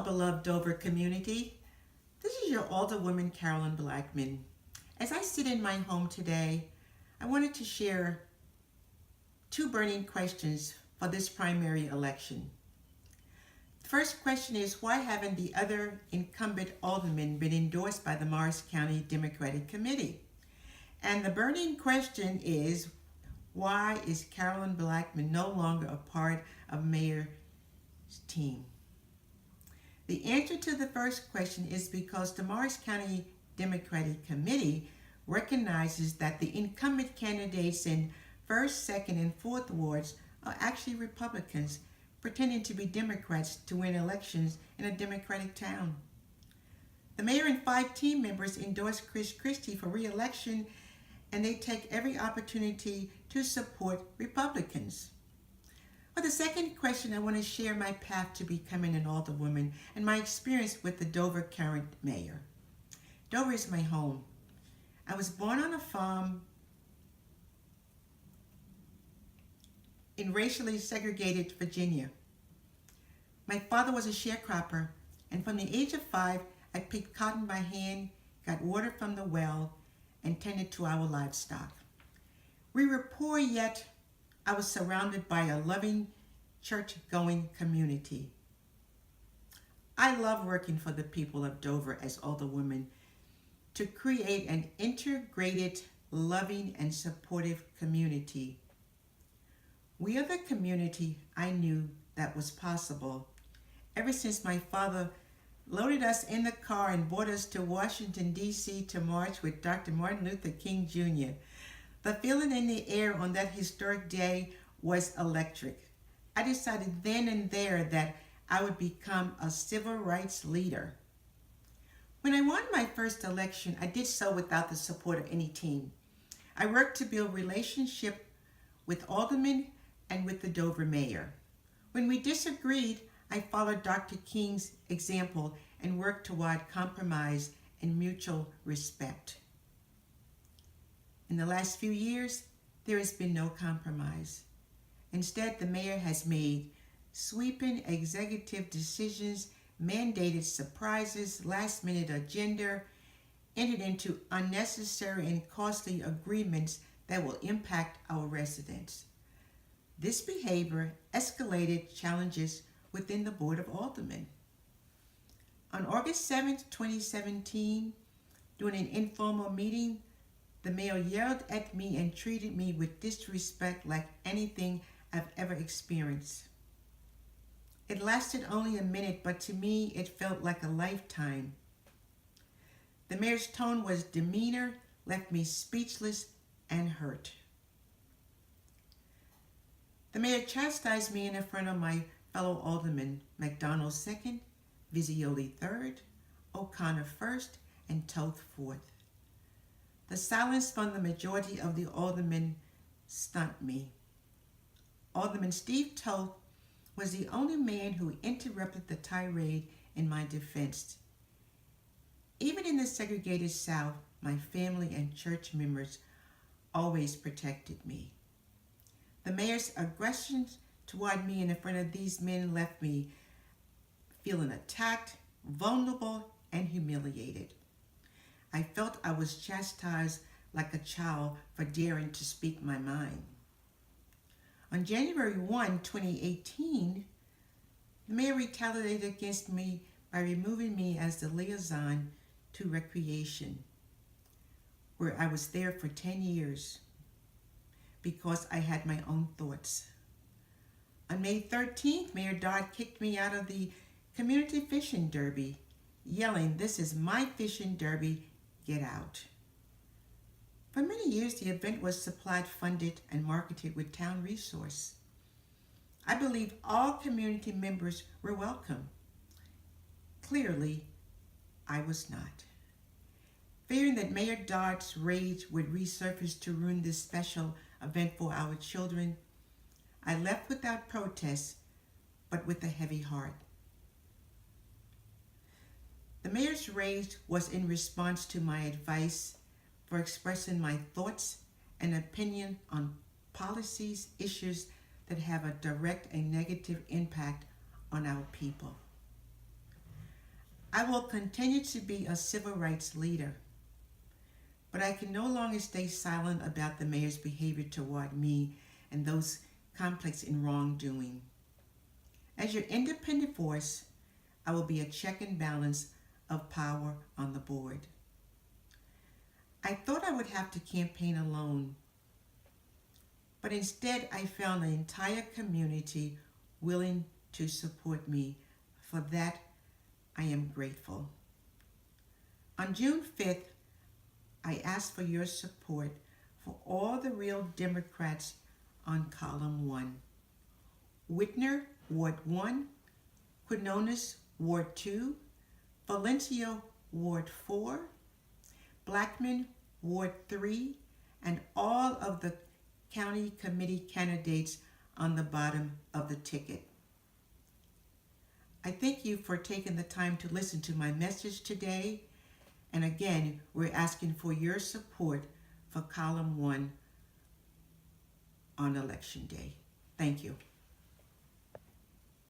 beloved Dover community. This is your Alderwoman, Carolyn Blackman. As I sit in my home today, I wanted to share two burning questions for this primary election. The first question is, why haven't the other incumbent aldermen been endorsed by the Morris County Democratic Committee? And the burning question is, why is Carolyn Blackman no longer a part of Mayor's team? The answer to the first question is because the Morris County Democratic Committee recognizes that the incumbent candidates in 1st, 2nd, and 4th wards are actually Republicans pretending to be Democrats to win elections in a Democratic town. The mayor and 5 team members endorsed Chris Christie for re-election, and they take every opportunity to support Republicans. For the second question, I want to share my path to becoming an alderwoman and my experience with the Dover current mayor. Dover is my home. I was born on a farm in racially segregated Virginia. My father was a sharecropper, and from the age of 5, I picked cotton by hand, got water from the well, and tended to our livestock. We were poor, yet I was surrounded by a loving, church-going community. I love working for the people of Dover as alderwoman to create an integrated, loving, and supportive community. We are the community I knew that was possible ever since my father loaded us in the car and brought us to Washington, D.C. to march with Dr. Martin Luther King Jr. The feeling in the air on that historic day was electric. I decided then and there that I would become a civil rights leader. When I won my first election, I did so without the support of any team. I worked to build relationship with aldermen and with the Dover mayor. When we disagreed, I followed Dr. King's example and worked toward compromise and mutual respect. In the last few years, there has been no compromise. Instead, the mayor has made sweeping executive decisions, mandated surprises, last-minute agenda, entered into unnecessary and costly agreements that will impact our residents. This behavior escalated challenges within the Board of Aldermen. On August 7, 2017, during an informal meeting, the mayor yelled at me and treated me with disrespect like anything I've ever experienced. It lasted only a minute, but to me, it felt like a lifetime. The mayor's tone was demeanor, left me speechless and hurt. The mayor chastised me in front of my fellow aldermen, McDonald 2nd, Visioli 3rd, O'Connor 1st, and Toth 4th. The silence from the majority of the aldermen stunned me. Alderman Steve Toth was the only man who interrupted the tirade in my defense. Even in the segregated South, my family and church members always protected me. The mayor's aggression toward me in front of these men left me feeling attacked, vulnerable, and humiliated. I felt I was chastised like a child for daring to speak my mind. On January 1, 2018, the mayor retaliated against me by removing me as the liaison to recreation, where I was there for 10 years because I had my own thoughts. On May 13th, Mayor Dodd kicked me out of the community fishing derby, yelling, "This is my fishing derby, get out." For many years, the event was supplied, funded, and marketed with town resource. I believe all community members were welcome. Clearly, I was not. Fearing that Mayor Dodd's rage would resurface to ruin this special event for our children, I left without protest, but with a heavy heart. The mayor's rage was in response to my advice for expressing my thoughts and opinion on policies, issues that have a direct and negative impact on our people. I will continue to be a civil rights leader, but I can no longer stay silent about the mayor's behavior toward me and those complex in wrongdoing. As your independent voice, I will be a check and balance of power on the board. I thought I would have to campaign alone, but instead I found an entire community willing to support me. For that, I am grateful. On June 5th, I ask for your support for all the real Democrats on column 1. Whitner, Ward 1, Quinones, Ward 2, Valencia, Ward 4, Blackman, Ward 3, and all of the county committee candidates on the bottom of the ticket. I thank you for taking the time to listen to my message today. And again, we're asking for your support for column 1 on election day. Thank you.